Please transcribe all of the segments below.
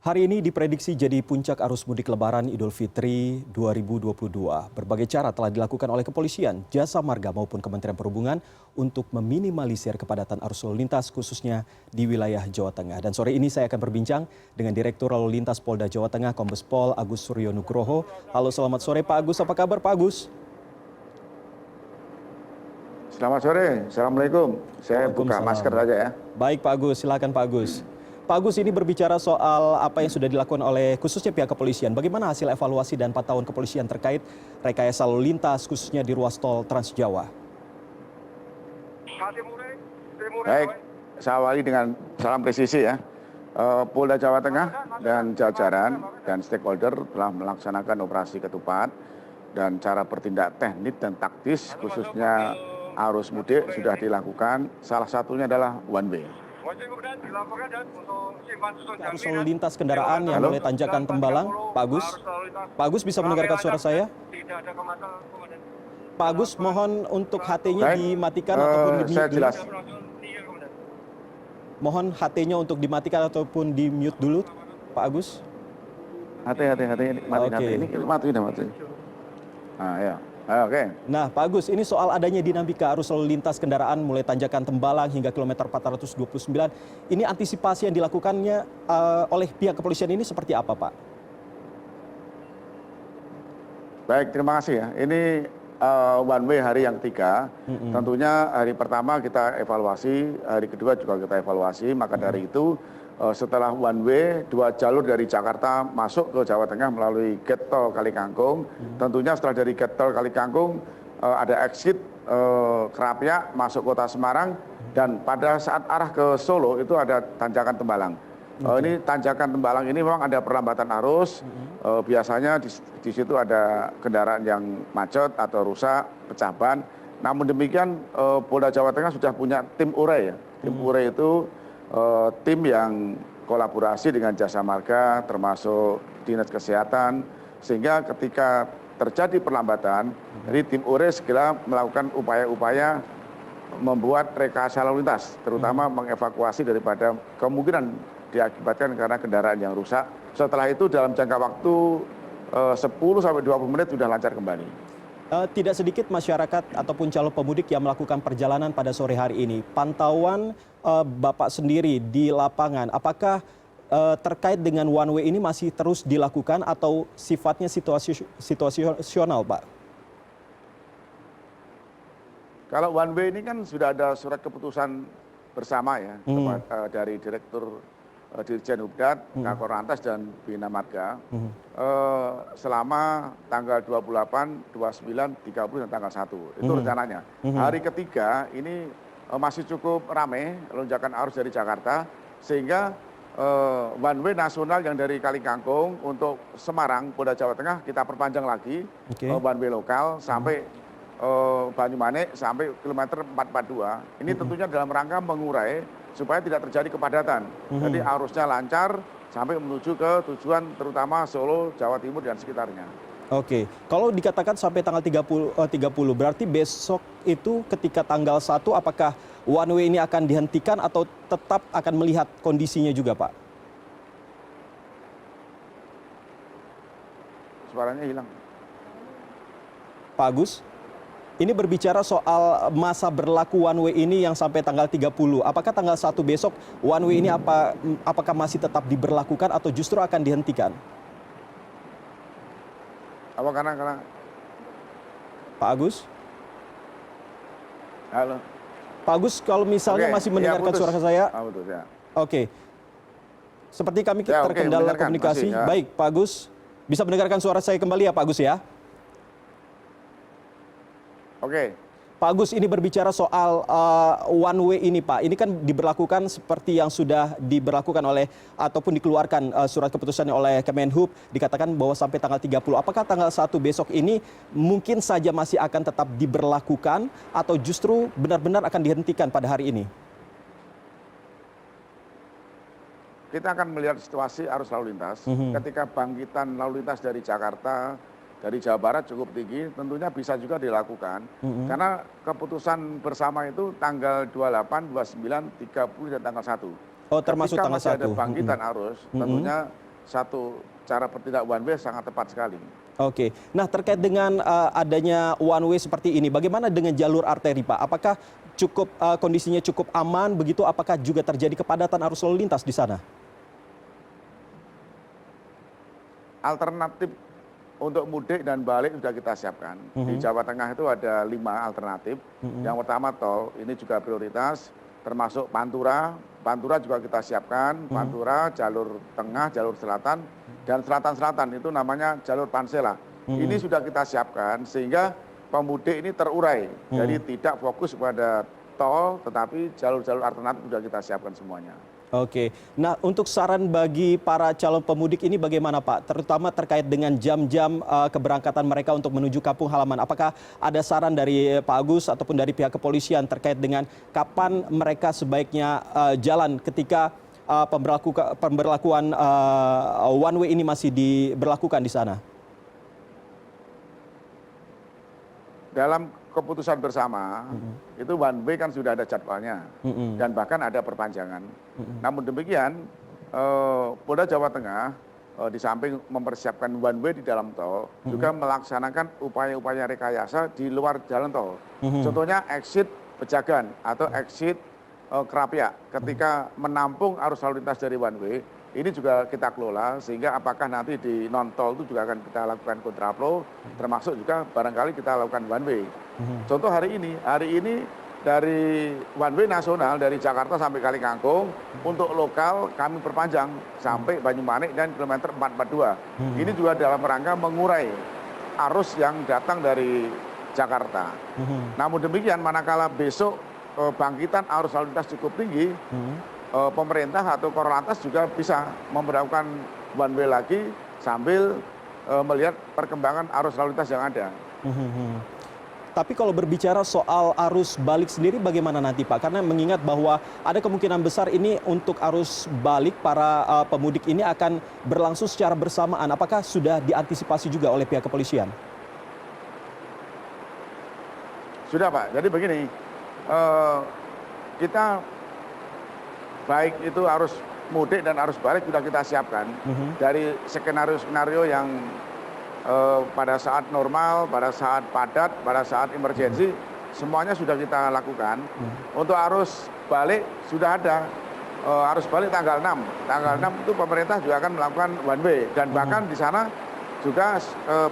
Hari ini diprediksi jadi puncak arus mudik Lebaran Idul Fitri 2022. Berbagai cara telah dilakukan oleh kepolisian, jasa marga maupun Kementerian Perhubungan untuk meminimalisir kepadatan arus lalu lintas khususnya di wilayah Jawa Tengah. Dan sore ini saya akan berbincang dengan Direktur Lalu Lintas Polda Jawa Tengah Kombes Pol Agus Suryo Nugroho. Halo, selamat sore Pak Agus, apa kabar Pak Agus? Selamat sore, Assalamualaikum. Saya buka masker saja ya. Baik Pak Agus, silakan Pak Agus. Pak Agus, ini berbicara soal apa yang sudah dilakukan oleh khususnya pihak kepolisian. Bagaimana hasil evaluasi dan pantauan kepolisian terkait rekayasa lalu lintas khususnya di ruas tol Trans Jawa? Baik, saya awali dengan salam presisi ya. Polda Jawa Tengah dan jajaran dan stakeholder telah melaksanakan operasi ketupat dan cara bertindak teknik dan taktis khususnya arus mudik sudah dilakukan. Salah satunya adalah one way. Arus lalu lintas kendaraan yang mulai tanjakan Tembalang, Pak Agus. Pak Agus bisa mendengarkan suara saya? Pak Agus, mohon untuk HT-nya dimatikan ataupun di-mute. Saya jelas. Mohon HT-nya untuk dimatikan ataupun di-mute dulu, Pak Agus. HT, mati ini mati. Nah, ya. Oke. Nah, Pak Agus, ini soal adanya dinamika arus lalu lintas kendaraan mulai tanjakan Tembalang hingga kilometer 429. Ini antisipasi yang dilakukannya oleh pihak kepolisian ini seperti apa, Pak? Baik, terima kasih ya. Ini one way hari yang ketiga. Tentunya hari pertama kita evaluasi, hari kedua juga kita evaluasi. Maka dari itu setelah one way, 2 jalur dari Jakarta masuk ke Jawa Tengah melalui gate tol Kali Kangkung. Tentunya setelah dari gate tol Kali Kangkung ada exit Kerapia masuk kota Semarang. Dan pada saat arah ke Solo itu ada tanjakan Tembalang. Ini tanjakan Tembalang ini memang ada perlambatan arus. Biasanya di situ ada kendaraan yang macet atau rusak, pecah ban. Namun demikian Polda Jawa Tengah sudah punya tim urai ya. Tim urai itu tim yang kolaborasi dengan jasa marga termasuk dinas kesehatan, sehingga ketika terjadi perlambatan, jadi tim urai segera melakukan upaya-upaya membuat rekayasa lalu lintas, terutama mengevakuasi daripada kemungkinan diakibatkan karena kendaraan yang rusak. Setelah itu dalam jangka waktu 10 sampai 20 menit sudah lancar kembali. Tidak sedikit masyarakat ataupun calon pemudik yang melakukan perjalanan pada sore hari ini. Pantauan Bapak sendiri di lapangan, apakah terkait dengan one way ini masih terus dilakukan atau sifatnya situasional, Pak? Kalau one way ini kan sudah ada surat keputusan bersama ya dari Direktur Dirjen Hubdat, Kakor Lantas dan Bina Marga selama tanggal 28, 29, 30 dan tanggal 1. Itu rencananya. Hari ketiga ini masih cukup ramai lonjakan arus dari Jakarta, sehingga one way nasional yang dari Kali Kangkung untuk Semarang, Polda Jawa Tengah kita perpanjang lagi one way lokal sampai Banyumanik sampai kilometer 442. Ini tentunya dalam rangka mengurai supaya tidak terjadi kepadatan. Jadi arusnya lancar sampai menuju ke tujuan terutama Solo, Jawa Timur dan sekitarnya. Oke, kalau dikatakan sampai tanggal 30 berarti besok itu ketika tanggal 1 apakah one way ini akan dihentikan atau tetap akan melihat kondisinya juga, Pak? Suaranya hilang. Pak Agus? Ini berbicara soal masa berlaku one way ini yang sampai tanggal 30. Apakah tanggal 1 besok one way ini apakah masih tetap diberlakukan atau justru akan dihentikan? Apa karena Pak Agus? Halo. Pak Agus, kalau misalnya masih mendengarkan suara saya. Putus, ya. Oke. Seperti kami terkendala komunikasi. Masih, ya. Baik, Pak Agus. Bisa mendengarkan suara saya kembali ya Pak Agus ya? Oke. Pak Agus, ini berbicara soal one way ini Pak. Ini kan diberlakukan seperti yang sudah diberlakukan oleh ataupun dikeluarkan surat keputusan oleh Kemenhub. Dikatakan bahwa sampai tanggal 30. Apakah tanggal 1 besok ini mungkin saja masih akan tetap diberlakukan atau justru benar-benar akan dihentikan pada hari ini? Kita akan melihat situasi arus lalu lintas. Ketika bangkitan lalu lintas dari Jakarta, dari Jawa Barat cukup tinggi, tentunya bisa juga dilakukan. Karena keputusan bersama itu tanggal 28, 29, 30 dan tanggal 1. Oh, termasuk Ketika tanggal masih 1. ada bangkitan arus, tentunya satu cara bertindak one way sangat tepat sekali. Oke, nah terkait dengan adanya one way seperti ini, bagaimana dengan jalur arteri Pak? Apakah cukup kondisinya cukup aman begitu? Apakah juga terjadi kepadatan arus lalu lintas di sana? Alternatif untuk mudik dan balik sudah kita siapkan. Di Jawa Tengah itu ada 5 alternatif. Yang pertama tol, ini juga prioritas, termasuk Pantura. Pantura juga kita siapkan, Pantura, jalur tengah, jalur selatan, dan selatan-selatan itu namanya jalur Pansela. Ini sudah kita siapkan sehingga pemudik ini terurai. Jadi tidak fokus pada tol, tetapi jalur-jalur alternatif sudah kita siapkan semuanya. Oke, nah untuk saran bagi para calon pemudik ini bagaimana Pak? Terutama terkait dengan jam-jam keberangkatan mereka untuk menuju kampung halaman. Apakah ada saran dari Pak Agus ataupun dari pihak kepolisian terkait dengan kapan mereka sebaiknya jalan ketika pemberlakuan one way ini masih diberlakukan di sana? Dalam keputusan bersama, itu one way kan sudah ada jadwalnya, dan bahkan ada perpanjangan. Namun demikian, Polda Jawa Tengah di samping mempersiapkan one way di dalam tol, juga melaksanakan upaya-upaya rekayasa di luar jalan tol. Contohnya exit Pejagan atau exit Kerapia, ketika menampung arus lalu lintas dari one way, ini juga kita kelola sehingga apakah nanti di non tol itu juga akan kita lakukan kontraflow, termasuk juga barangkali kita lakukan one way. Contoh hari ini dari one way nasional dari Jakarta sampai Kali Kangkung, untuk lokal kami perpanjang sampai Banyumanik dan kilometer 442. Ini juga dalam rangka mengurai arus yang datang dari Jakarta. Namun demikian manakala besok bangkitan arus lalu lintas cukup tinggi, pemerintah atau Korlantas juga bisa memberlakukan one way lagi sambil melihat perkembangan arus lalu lintas yang ada. Tapi kalau berbicara soal arus balik sendiri bagaimana nanti Pak? Karena mengingat bahwa ada kemungkinan besar ini untuk arus balik para pemudik ini akan berlangsung secara bersamaan. Apakah sudah diantisipasi juga oleh pihak kepolisian? Sudah Pak, jadi begini, kita baik itu arus mudik dan arus balik sudah kita siapkan dari skenario-skenario yang pada saat normal, pada saat padat, pada saat emergensi, semuanya sudah kita lakukan. Untuk arus balik sudah ada, arus balik tanggal 6. Tanggal 6 itu pemerintah juga akan melakukan one way, dan bahkan di sana juga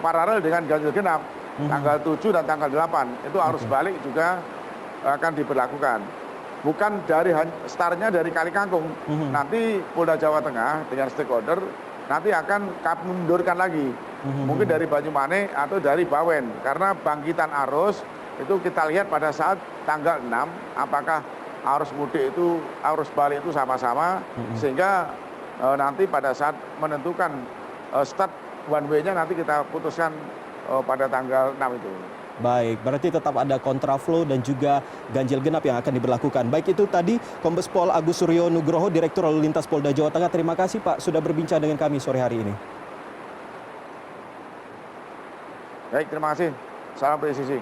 paralel dengan ganjil genap, tanggal 7 dan tanggal 8, itu arus balik juga akan diberlakukan. Bukan dari startnya dari Kali Kangkung, nanti Polda Jawa Tengah dengan stakeholder nanti akan mundurkan lagi, mungkin dari Banyumanik atau dari Bawen, karena bangkitan arus itu kita lihat pada saat tanggal 6 apakah arus mudik itu arus balik itu sama-sama, sehingga nanti pada saat menentukan start one way-nya nanti kita putuskan pada tanggal 6 itu. Baik, berarti tetap ada kontraflow dan juga ganjil genap yang akan diberlakukan. Baik, itu tadi Kombes Pol Agus Suryo Nugroho, Direktur Lalu Lintas Polda Jawa Tengah. Terima kasih Pak sudah berbincang dengan kami sore hari ini. Baik, terima kasih. Salam presisi.